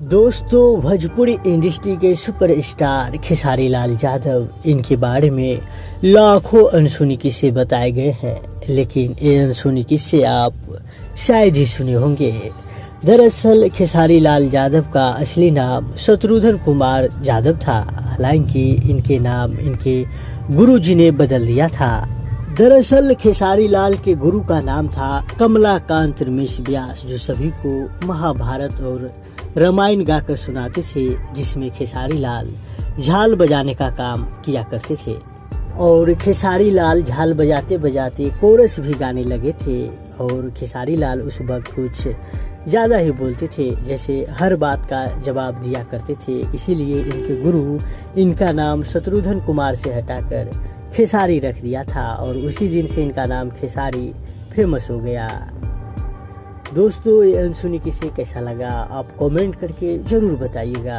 दोस्तों, भोजपुरी इंडस्ट्री के सुपरस्टार खेसारी लाल यादव, इनके बारे में लाखों अनसुनी किस्से बताए गए हैं, लेकिन ये अनसुनी किस्से आप शायद ही सुने होंगे। दरअसल खेसारी लाल यादव का असली नाम शत्रुघ्न कुमार यादव था। हालांकि इनके नाम इनके गुरुजी ने बदल दिया था। दरअसल खेसारी लाल के गुरु का नाम था कमलाकांत रमेश व्यास, जो सभी को महाभारत और रामायण गाकर सुनाते थे, जिसमें खेसारी लाल झाल बजाने का काम किया करते थे। और खेसारी लाल झाल बजाते बजाते कोरस भी गाने लगे थे। और खेसारी लाल उस वक्त कुछ ज़्यादा ही बोलते थे, जैसे हर बात का जवाब दिया करते थे। इसीलिए इनके गुरु इनका नाम शत्रुघ्न कुमार से हटाकर खेसारी रख दिया था, और उसी दिन से इनका नाम खेसारी फेमस हो गया। दोस्तों, ये अनसुनी किस्से कैसा लगा आप कमेंट करके ज़रूर बताइएगा।